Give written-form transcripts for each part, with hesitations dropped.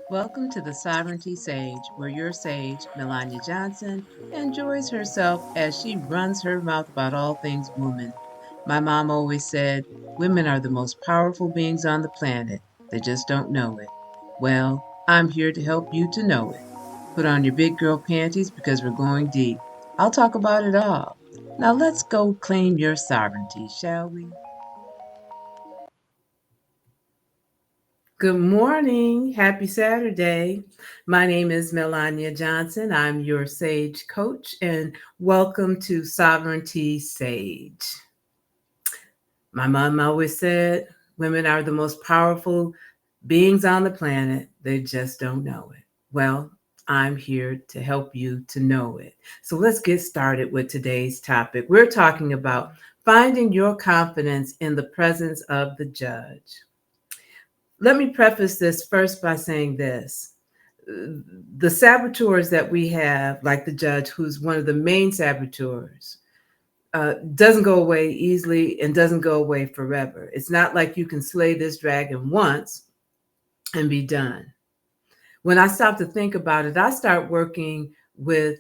Welcome to the Sovereignty Sage, where your sage, Melania Johnson, enjoys herself as she runs her mouth about all things woman. My mom always said, women are the most powerful beings on the planet. They just don't know it. Well, I'm here to help you to know it. Put on your big girl panties because we're going deep. I'll talk about it all. Now let's go claim your sovereignty, shall we? Good morning. Happy Saturday. My name is Melania Johnson. I'm your Sage Coach, and welcome to Sovereignty Sage. My mom always said women are the most powerful beings on the planet. They just don't know it. Well, I'm here to help you to know it. So let's get started with today's topic. We're talking about finding your confidence in the presence of the judge. Let me preface this first by saying this. The saboteurs that we have, like the judge, who's one of the main saboteurs, doesn't go away easily and doesn't go away forever. It's not like you can slay this dragon once and be done. When I stop to think about it, I start working with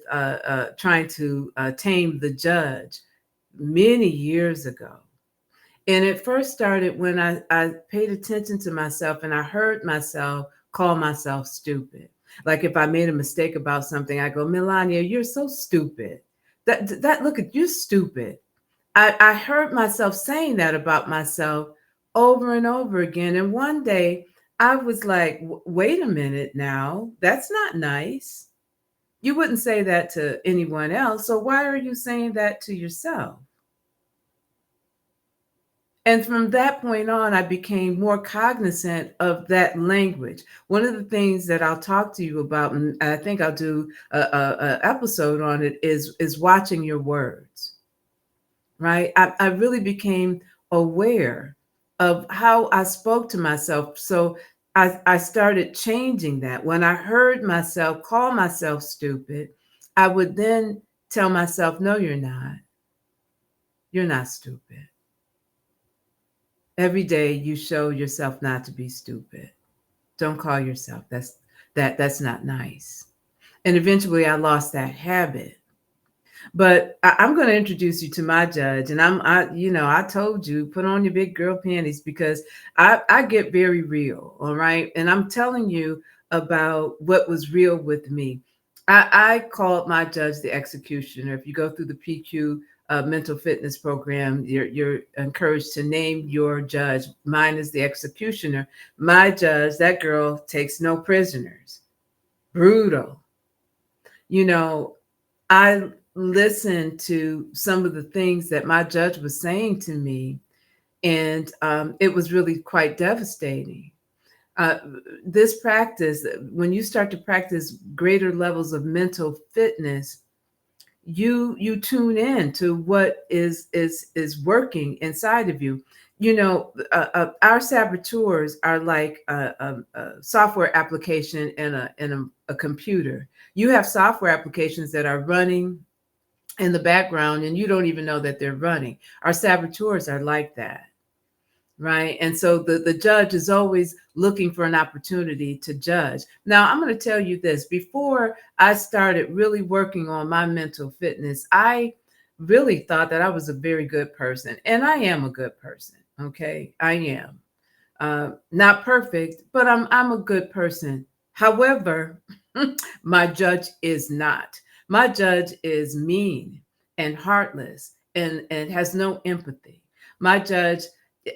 trying to tame the judge many years ago. And it first started when I paid attention to myself and I heard myself call myself stupid. Like if I made a mistake about something, I go, Melania, you're so stupid. That look at you, stupid. I heard myself saying that about myself over and over again. And one day I was like, wait a minute now, that's not nice. You wouldn't say that to anyone else. So why are you saying that to yourself? And from that point on, I became more cognizant of that language. One of the things that I'll talk to you about, and I think I'll do a episode on it, is watching your words, right? I really became aware of how I spoke to myself. So I started changing that. When I heard myself call myself stupid, I would then tell myself, no, you're not. You're not stupid. Every day you show yourself not to be stupid. Don't call yourself. That's not nice. And eventually I lost that habit. But I'm going to introduce you to my judge. And I told you, put on your big girl panties because I get very real. All right. And I'm telling you about what was real with me. I called my judge the executioner. If you go through the PQ mental fitness program, you're encouraged to name your judge. Mine is the executioner. My judge, that girl takes no prisoners. Brutal. You know, I listened to some of the things that my judge was saying to me, and it was really quite devastating. Uh, this practice, when you start to practice greater levels of mental fitness, you tune in to what is working inside of you. Our saboteurs are like a software application and a computer. You have software applications that are running in the background and you don't even know that they're running. Our saboteurs are like that, right? And so the judge is always looking for an opportunity to judge. Now, I'm going to tell you this. Before I started really working on my mental fitness, I really thought that I was a very good person. And I am a good person, okay? I am. Not perfect, but I'm a good person. However, my judge is not. My judge is mean and heartless and has no empathy. My judge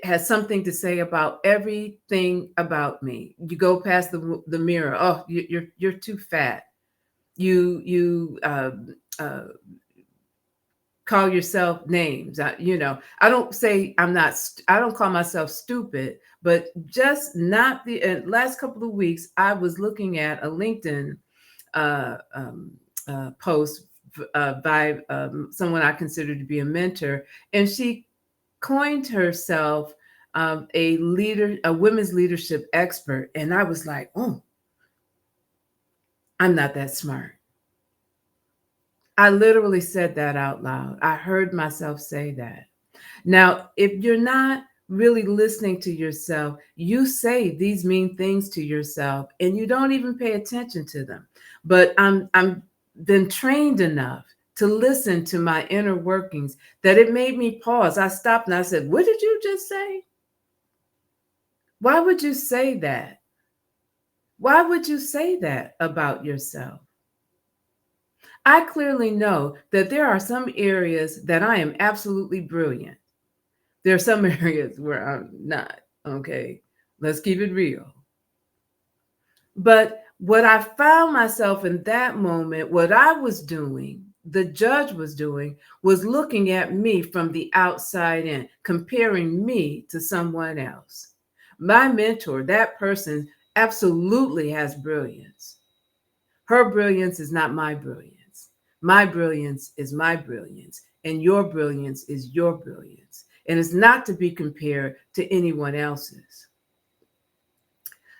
has something to say about everything about me. You go past the mirror. Oh, you're too fat. You call yourself names. I don't say I'm not. I don't call myself stupid, but just not the last couple of weeks. I was looking at a LinkedIn uh, um, post by someone I consider to be a mentor, and she coined herself a women's leadership expert, and I was like, oh, I'm not that smart. I literally said that out loud. I heard myself say that. Now, if you're not really listening to yourself, you say these mean things to yourself and you don't even pay attention to them. But I'm been trained enough to listen to my inner workings that it made me pause. I stopped and I said, "What did you just say? Why would you say that? Why would you say that about yourself?" I clearly know that there are some areas that I am absolutely brilliant. There are some areas where I'm not. Okay. Let's keep it real. But what I found myself in that moment, what I was doing, the judge was doing, was looking at me from the outside in, comparing me to someone else. My mentor, that person, absolutely has brilliance. Her brilliance is not my brilliance. My brilliance is my brilliance, and your brilliance is your brilliance. And it's not to be compared to anyone else's.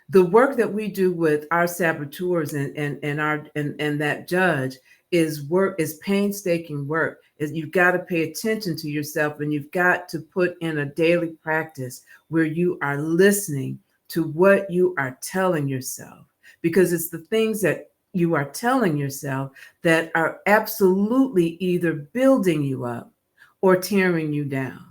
The work that we do with our saboteurs and that judge is painstaking work. Is you've got to pay attention to yourself, and you've got to put in a daily practice where you are listening to what you are telling yourself, because it's the things that you are telling yourself that are absolutely either building you up or tearing you down.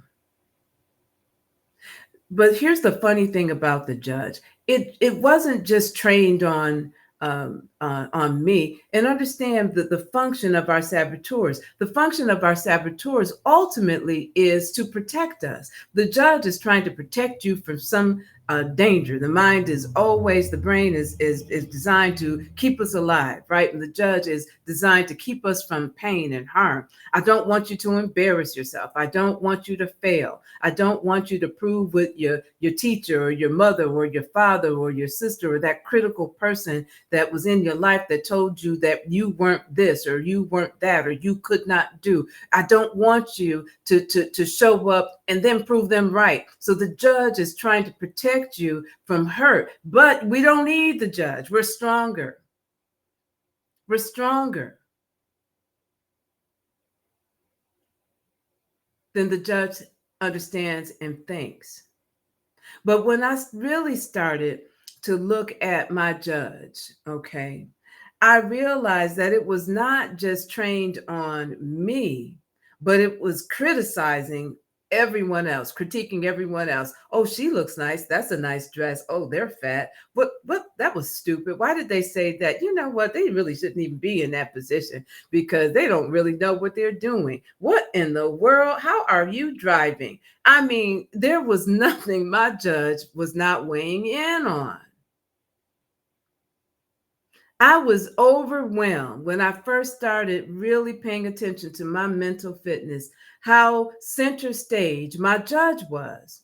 But here's the funny thing about the judge. It wasn't just trained on me. And understand that the function of our saboteurs. The function of our saboteurs ultimately is to protect us. The judge is trying to protect you from some danger. The mind is always, the brain is designed to keep us alive, right? And the judge is designed to keep us from pain and harm. I don't want you to embarrass yourself. I don't want you to fail. I don't want you to prove with your teacher or your mother or your father or your sister or that critical person that was in your life that told you that you weren't this or you weren't that or you could not do. I don't want you to show up and then prove them right. So the judge is trying to protect you from hurt. But we don't need the judge. We're stronger. We're stronger than the judge understands and thinks. But when I really started to look at my judge, okay, I realized that it was not just trained on me, but it was criticizing everyone else, critiquing everyone else. Oh, she looks nice. That's a nice dress. Oh, they're fat. What that was stupid. Why did they say that? You know what? They really shouldn't even be in that position because they don't really know what they're doing. What in the world? How are you driving? I mean, there was nothing my judge was not weighing in on. I was overwhelmed when I first started really paying attention to my mental fitness, how center stage my judge was.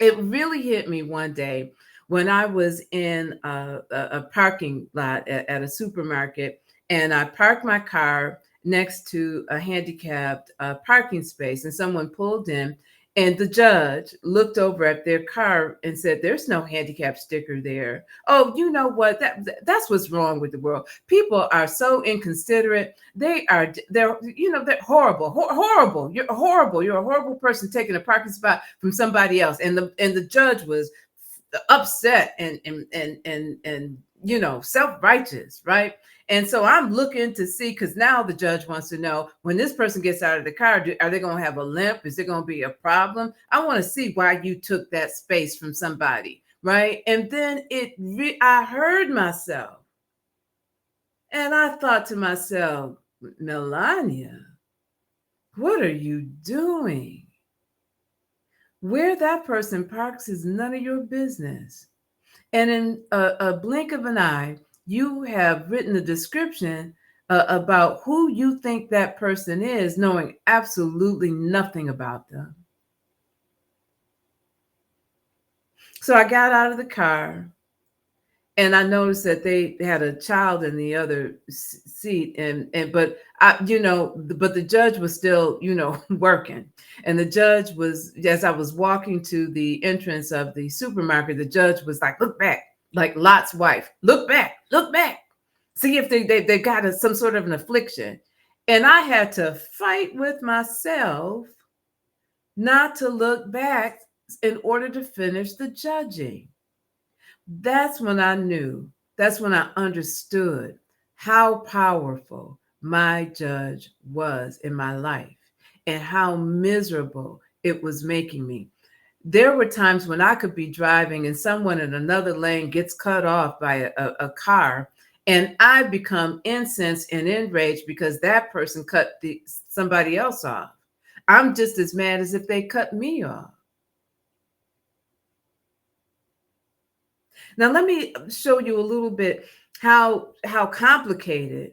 It really hit me one day when I was in a parking lot at a supermarket, and I parked my car next to a handicapped parking space, and someone pulled in. And the judge looked over at their car and said, "There's no handicap sticker there." Oh, you know what? That's what's wrong with the world. People are so inconsiderate. They're horrible, horrible. You're horrible. You're a horrible person taking a parking spot from somebody else. And the judge was upset and self-righteous, right? And so I'm looking to see, because now the judge wants to know, when this person gets out of the car, are they going to have a limp? Is there going to be a problem? I want to see why you took that space from somebody, right? And then I heard myself, and I thought to myself, Melania, what are you doing? Where that person parks is none of your business. And in a blink of an eye, you have written a description about who you think that person is, knowing absolutely nothing about them. So I got out of the car, and I noticed that they had a child in the other seat, but the judge was still, working. And the judge was, as I was walking to the entrance of the supermarket, the judge was like, "Look back," like Lot's wife. "Look back, look back. See if they got some sort of an affliction." And I had to fight with myself not to look back in order to finish the judging. That's when I knew, that's when I understood how powerful my judge was in my life and how miserable it was making me. There were times when I could be driving and someone in another lane gets cut off by a car, and I become incensed and enraged because that person cut somebody else off. I'm just as mad as if they cut me off. Now let me show you a little bit how complicated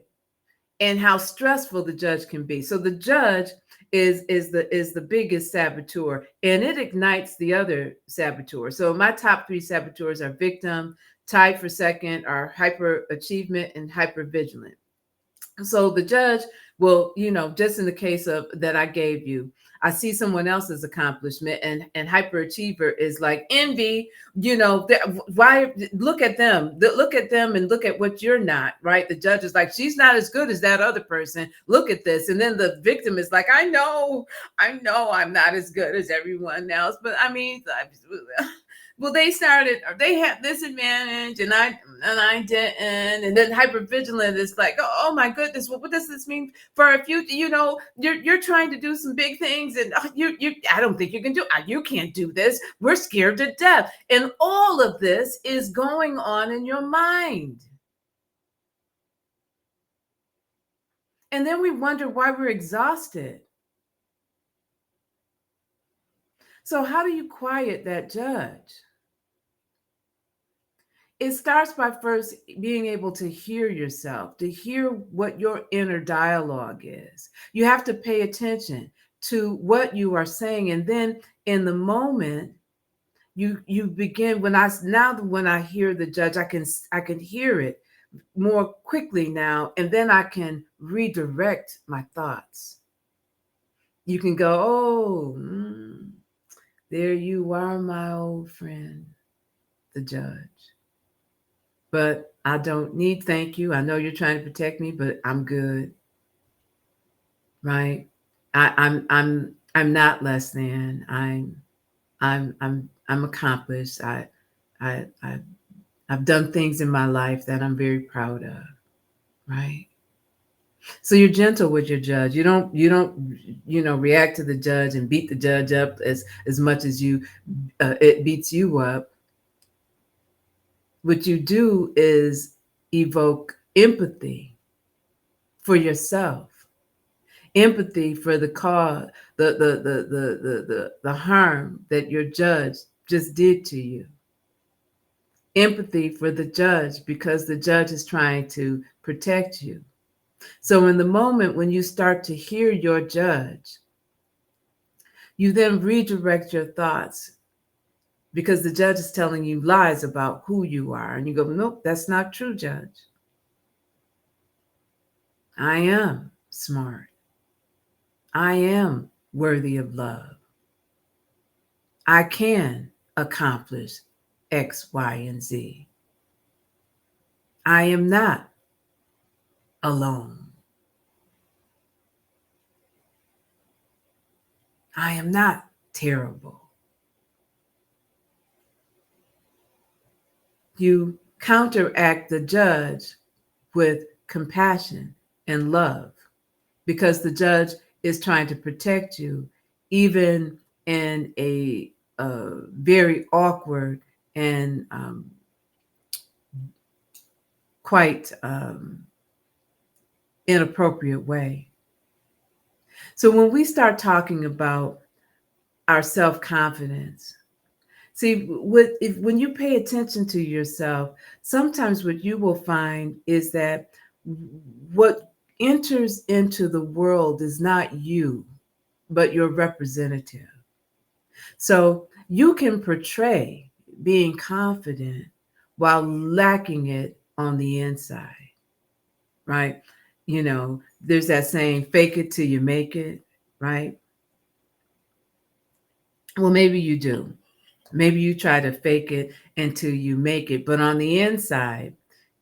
and how stressful the judge can be. So the judge is the biggest saboteur, and it ignites the other saboteur. So my top three saboteurs are victim, tied for second are hyperachievement and hypervigilant. So the judge will, just in the case of that I gave you, I see someone else's accomplishment, and hyperachiever is like envy. Why look at them? Look at them and look at what you're not. Right? The judge is like, she's not as good as that other person. Look at this, and then the victim is like, I know, I'm not as good as everyone else, but I mean, well, they started, or they had this advantage, and I didn't. And then hypervigilant is like, oh my goodness, well, what does this mean for our future? You're trying to do some big things, and I don't think you can do. You can't do this. We're scared to death, and all of this is going on in your mind. And then we wonder why we're exhausted. So how do you quiet that judge? It starts by first being able to hear yourself, to hear what your inner dialogue is. You have to pay attention to what you are saying. And then in the moment, you begin, when I hear the judge, I can hear it more quickly now, and then I can redirect my thoughts. You can go, oh, there you are, my old friend, the judge. But I don't need thank you. I know you're trying to protect me, but I'm good. Right? I'm not less than. I'm accomplished. I've done things in my life that I'm very proud of. Right? So you're gentle with your judge. You don't react to the judge and beat the judge up as much as it beats you up. What you do is evoke empathy for yourself, empathy for the cause, the harm that your judge just did to you, empathy for the judge because the judge is trying to protect you. So in the moment when you start to hear your judge, you then redirect your thoughts because the judge is telling you lies about who you are. And you go, nope, that's not true, judge. I am smart. I am worthy of love. I can accomplish X, Y, and Z. I am not alone. I am not terrible. You counteract the judge with compassion and love because the judge is trying to protect you, even in a very awkward and quite inappropriate way. So when we start talking about our self-confidence, see, when you pay attention to yourself, sometimes what you will find is that what enters into the world is not you, but your representative. So you can portray being confident while lacking it on the inside, right? There's that saying, fake it till you make it, right? Well, maybe you do. Maybe you try to fake it until you make it, but on the inside,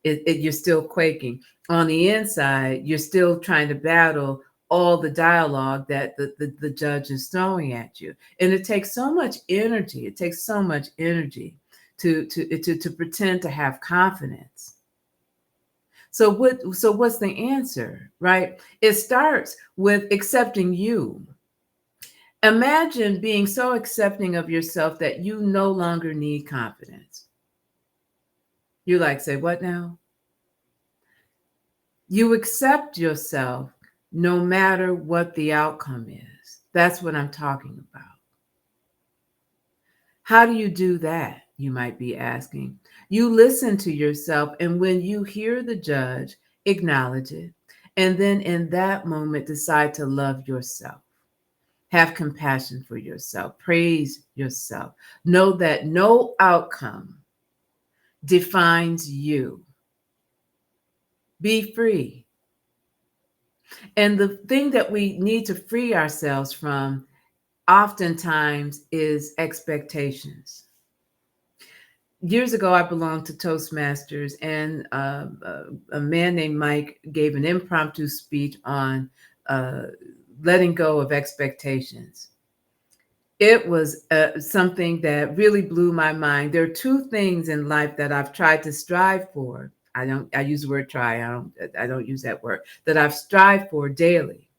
you're still quaking. On the inside, you're still trying to battle all the dialogue that the judge is throwing at you. And it takes so much energy. It takes so much energy to pretend to have confidence. So what's the answer, right? It starts with accepting you. Imagine being so accepting of yourself that you no longer need confidence. You like, say, what now? You accept yourself no matter what the outcome is. That's what I'm talking about. How do you do that? You might be asking. You listen to yourself, and when you hear the judge, acknowledge it. And then in that moment, decide to love yourself. Have compassion for yourself. Praise yourself. Know that no outcome defines you. Be free. And the thing that we need to free ourselves from oftentimes is expectations. Years ago, I belonged to Toastmasters, and a man named Mike gave an impromptu speech on uh, letting go of expectations. It was something that really blew my mind. There are two things in life that I've tried to strive for. I use the word try. I don't use that word. That I've strived for daily.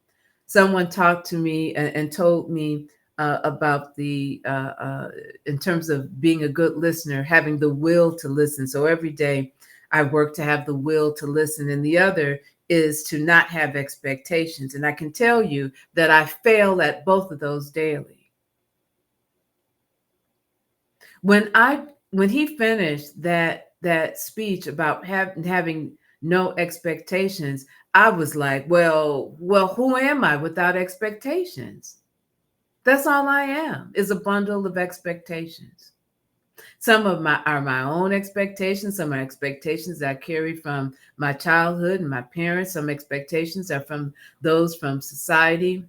Someone talked to me and told me about in terms of being a good listener, having the will to listen. So every day I work to have the will to listen. And the other is to not have expectations. And I can tell you that I fail at both of those daily. When he finished that speech about having no expectations, I was like, well, who am I without expectations? That's all I am, is a bundle of expectations. Some of my are my own expectations. Some are expectations that I carry from my childhood and my parents. Some expectations are from those from society.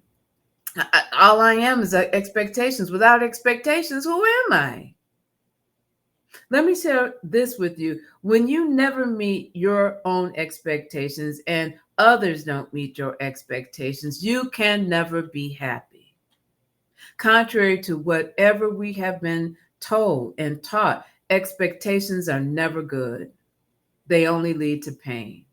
All I am is expectations. Without expectations, who am I? Let me share this with you. When you never meet your own expectations and others don't meet your expectations, you can never be happy. Contrary to whatever we have been told and taught, expectations are never good. They only lead to pain.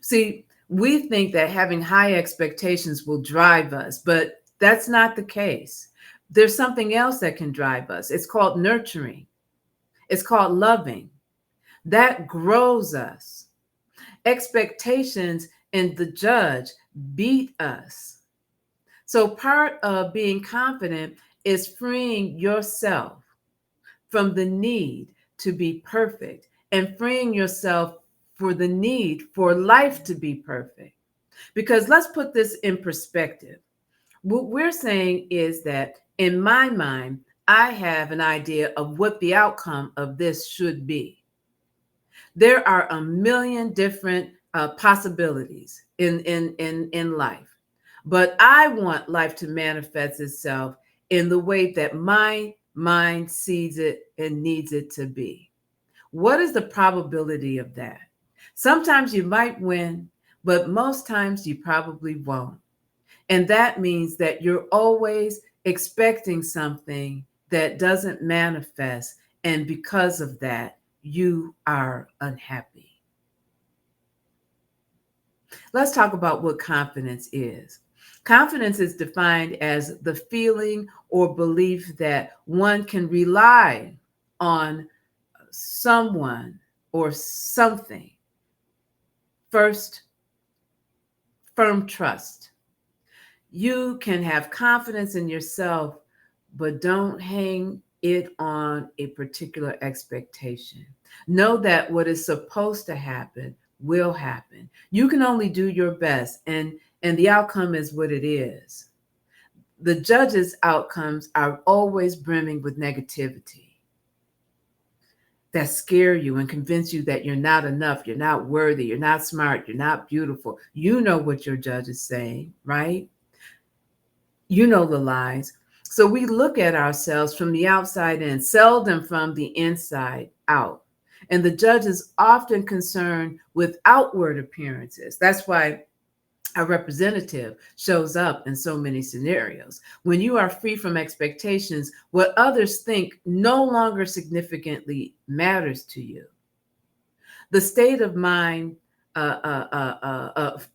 See, we think that having high expectations will drive us, but that's not the case. There's something else that can drive us. It's called nurturing. It's called loving. That grows us. Expectations and the judge beat us. So part of being confident is freeing yourself from the need to be perfect and freeing yourself for the need for life to be perfect. Because let's put this in perspective. What we're saying is that in my mind, I have an idea of what the outcome of this should be. There are a million different possibilities in life, but I want life to manifest itself in the way that my mind sees it and needs it to be. What is the probability of that? Sometimes you might win, but most times you probably won't. And that means that you're always expecting something that doesn't manifest. And because of that, you are unhappy. Let's talk about what confidence is. Confidence is defined as the feeling or belief that one can rely on someone or something. First, firm trust. You can have confidence in yourself, but don't hang it on a particular expectation. Know that what is supposed to happen will happen. You can only do your best, and the outcome is what it is. The judge's outcomes are always brimming with negativity that scare you and convince you that you're not enough, you're not worthy, you're not smart, you're not beautiful. You know what your judge is saying, right? You know the lies. So we look at ourselves from the outside in, seldom from the inside out. And the judge is often concerned with outward appearances. That's why a representative shows up in so many scenarios. When you are free from expectations, what others think no longer significantly matters to you. The state of mind of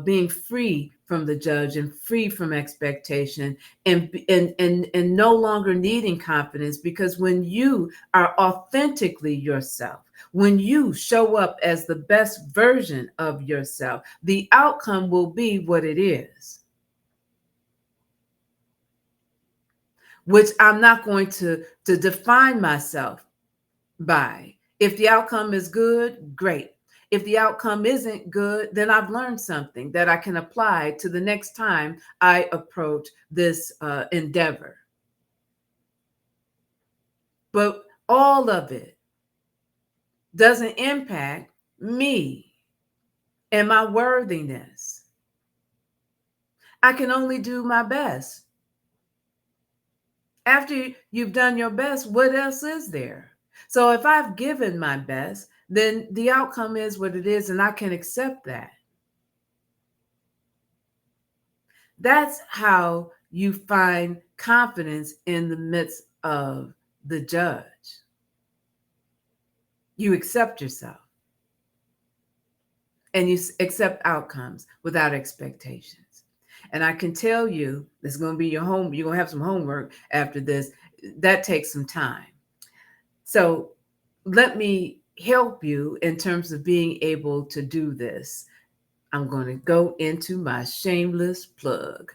being free from the judge and free from expectation and no longer needing confidence, because when you are authentically yourself, when you show up as the best version of yourself, the outcome will be what it is, which I'm not going to define myself by. If the outcome is good, great. If the outcome isn't good, then I've learned something that I can apply to the next time I approach this endeavor. But all of it doesn't impact me and my worthiness. I can only do my best. After you've done your best, what else is there? So if I've given my best, then the outcome is what it is, and I can accept that. That's how you find confidence in the midst of the judge. You accept yourself and you accept outcomes without expectations. And I can tell you, it's going to be your home. You're going to have some homework after this. That takes some time. So let me help you in terms of being able to do this. I'm going to go into my shameless plug.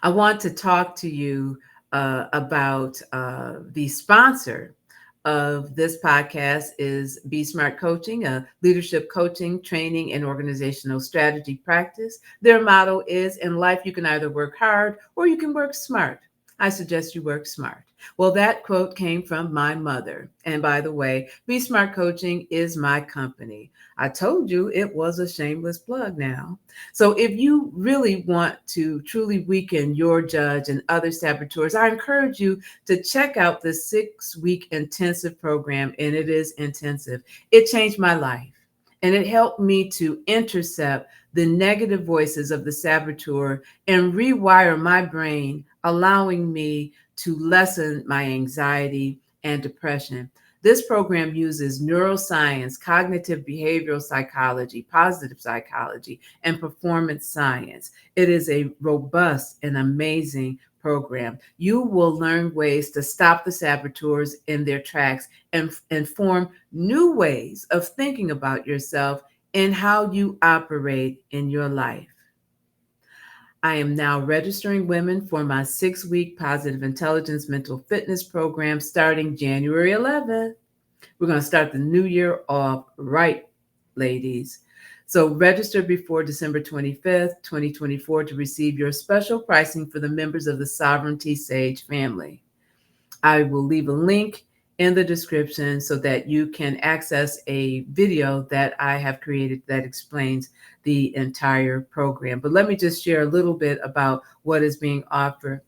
I want to talk to you about the sponsor of this podcast is Be Smart Coaching, a leadership coaching, training, and organizational strategy practice. Their motto is, in life, you can either work hard or you can work smart. I suggest you work smart. Well, that quote came from my mother. And by the way, Be Smart Coaching is my company. I told you it was a shameless plug now. So if you really want to truly weaken your judge and other saboteurs, I encourage you to check out the 6-week intensive program, and it is intensive. It changed my life, and it helped me to intercept the negative voices of the saboteur and rewire my brain, allowing me to lessen my anxiety and depression. This program uses neuroscience, cognitive behavioral psychology, positive psychology, and performance science. It is a robust and amazing program. You will learn ways to stop the saboteurs in their tracks and form new ways of thinking about yourself and how you operate in your life. I am now registering women for my 6-week positive intelligence mental fitness program starting January 11th. We're going to start the new year off right, ladies. So register before December 25th, 2024 to receive your special pricing for the members of the Sovereignty Sage family. I will leave a link in the description so that you can access a video that I have created that explains the entire program. But let me just share a little bit about what is being offered.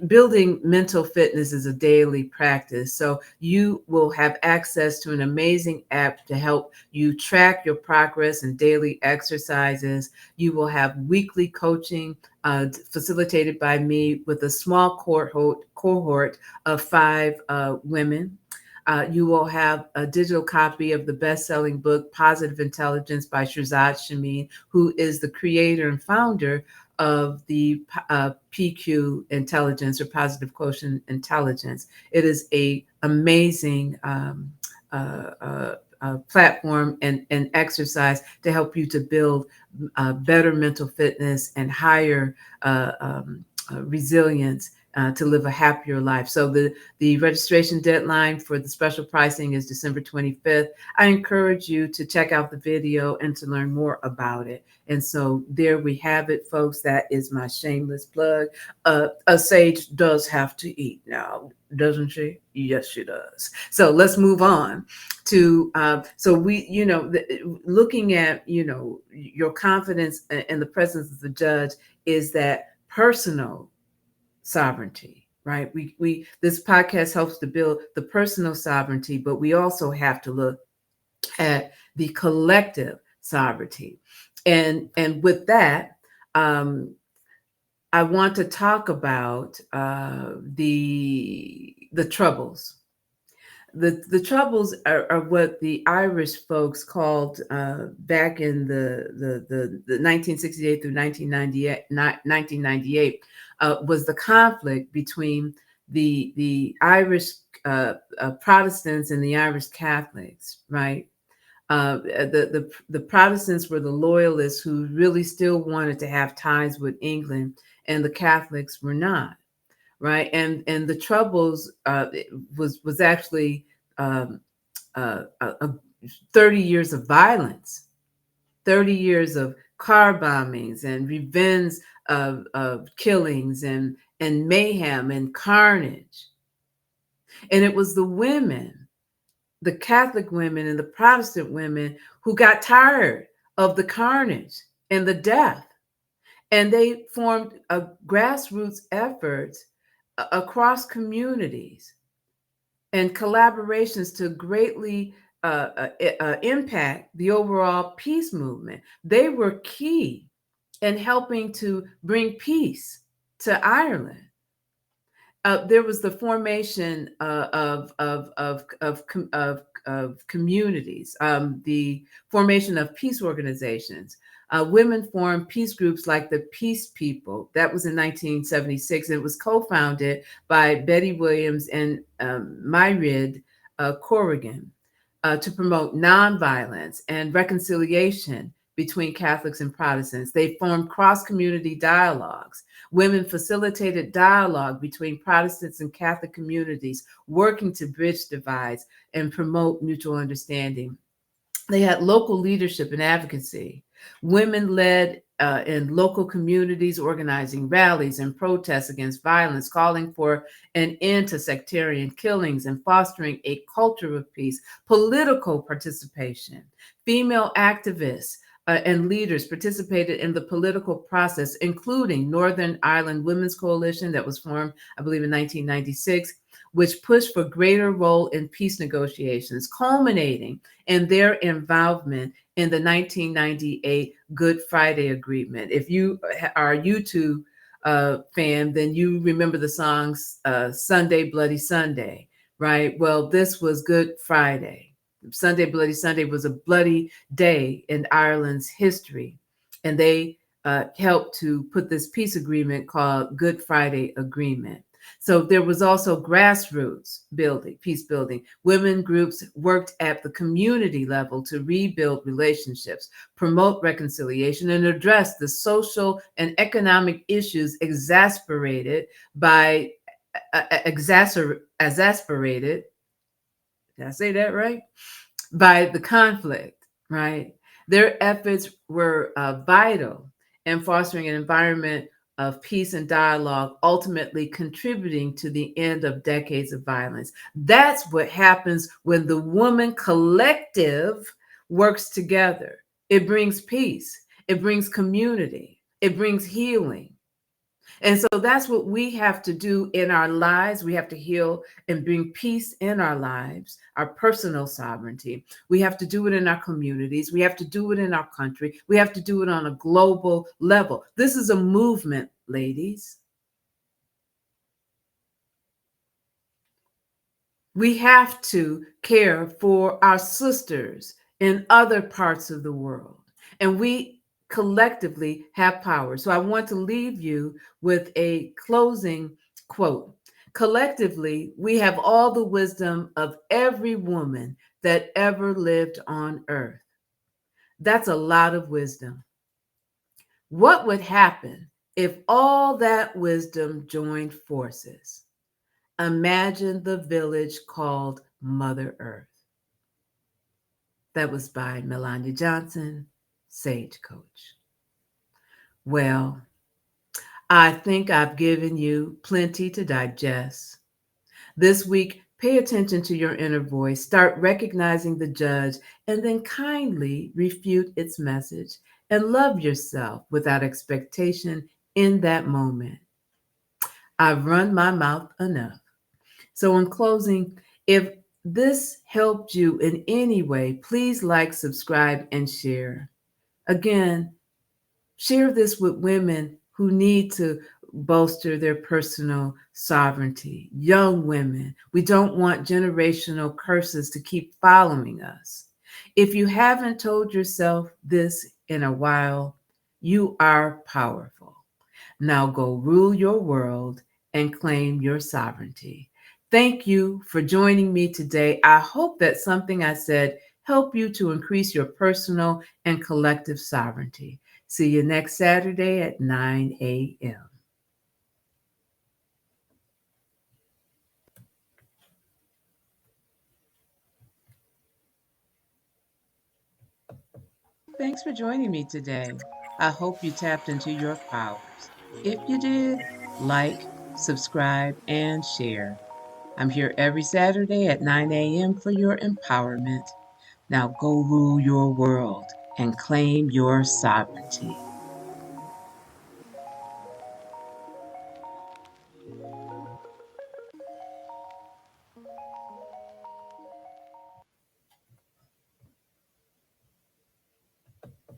Building mental fitness is a daily practice. So you will have access to an amazing app to help you track your progress and daily exercises. You will have weekly coaching facilitated by me with a small cohort of 5 women. You will have a digital copy of the best-selling book, Positive Intelligence by Shirzad Chamine, who is the creator and founder of the PQ intelligence, or positive quotient intelligence. It is a amazing platform and exercise to help you to build better mental fitness and higher resilience to live a happier life. So the registration deadline for the special pricing is December 25th. I encourage you to check out the video and to learn more about it. And so there we have it, folks. That is my shameless plug. A sage does have to eat now, doesn't she? Yes, she does. So let's move on to, so we, looking at, your confidence in the presence of the judge is that personal sovereignty, right? We this podcast helps to build the personal sovereignty, but we also have to look at the collective sovereignty. And with that, um, I want to talk about the troubles. The troubles are what the Irish folks called back in the 1968 through 1998 was the conflict between the Irish Protestants and the Irish Catholics, right? The Protestants were the loyalists who really still wanted to have ties with England, and the Catholics were not, right? And the troubles was actually um, 30 years of violence, 30 years of car bombings and revenge of killings and mayhem and carnage. And it was the women, the Catholic women and the Protestant women, who got tired of the carnage and the death. And they formed a grassroots effort across communities and collaborations to greatly impact the overall peace movement. They were key in helping to bring peace to Ireland. There was the formation of communities, the formation of peace organizations. Women formed peace groups like the Peace People. That was in 1976. It was co-founded by Betty Williams and Myrid Corrigan to promote nonviolence and reconciliation between Catholics and Protestants. They formed cross-community dialogues. Women facilitated dialogue between Protestants and Catholic communities, working to bridge divides and promote mutual understanding. They had local leadership and advocacy. Women led in local communities, organizing rallies and protests against violence, calling for an end to sectarian killings and fostering a culture of peace. Political participation. Female activists and leaders participated in the political process, including Northern Ireland Women's Coalition that was formed, I believe, in 1996, which pushed for greater role in peace negotiations, culminating in their involvement in the 1998 Good Friday Agreement. If you are a YouTube fan, then you remember the songs Sunday, Bloody Sunday, right? Well, this was Good Friday. Sunday, Bloody Sunday was a bloody day in Ireland's history. And they helped to put this peace agreement called Good Friday Agreement. So there was also grassroots building, peace building. Women groups worked at the community level to rebuild relationships, promote reconciliation, and address the social and economic issues exasperated by exasperated. Did I say that right? By the conflict, right? Their efforts were vital in fostering an environment of peace and dialogue, ultimately contributing to the end of decades of violence. That's what happens when the woman collective works together. It brings peace, it brings community, it brings healing. And so that's what we have to do in our lives. We have to heal and bring peace in our lives, our personal sovereignty. We have to do it in our communities. We have to do it in our country. We have to do it on a global level. This is a movement, ladies. We have to care for our sisters in other parts of the world. And we collectively have power. So I want to leave you with a closing quote. Collectively, we have all the wisdom of every woman that ever lived on earth. That's a lot of wisdom. What would happen if all that wisdom joined forces? Imagine the village called Mother Earth. That was by Melania Johnson, Sagecoach. Well, I think I've given you plenty to digest. This week, pay attention to your inner voice, start recognizing the judge, and then kindly refute its message and love yourself without expectation in that moment. I've run my mouth enough. So, in closing, if this helped you in any way, please like, subscribe, and share. Again, share this with women who need to bolster their personal sovereignty. Young women, we don't want generational curses to keep following us. If you haven't told yourself this in a while, you are powerful. Now go rule your world and claim your sovereignty. Thank you for joining me today. I hope that something I said helped you to increase your personal and collective sovereignty. See you next Saturday at 9 a.m. Thanks for joining me today. I hope you tapped into your powers. If you did, like, subscribe, and share. I'm here every Saturday at 9 a.m. for your empowerment. Now go rule your world and claim your sovereignty.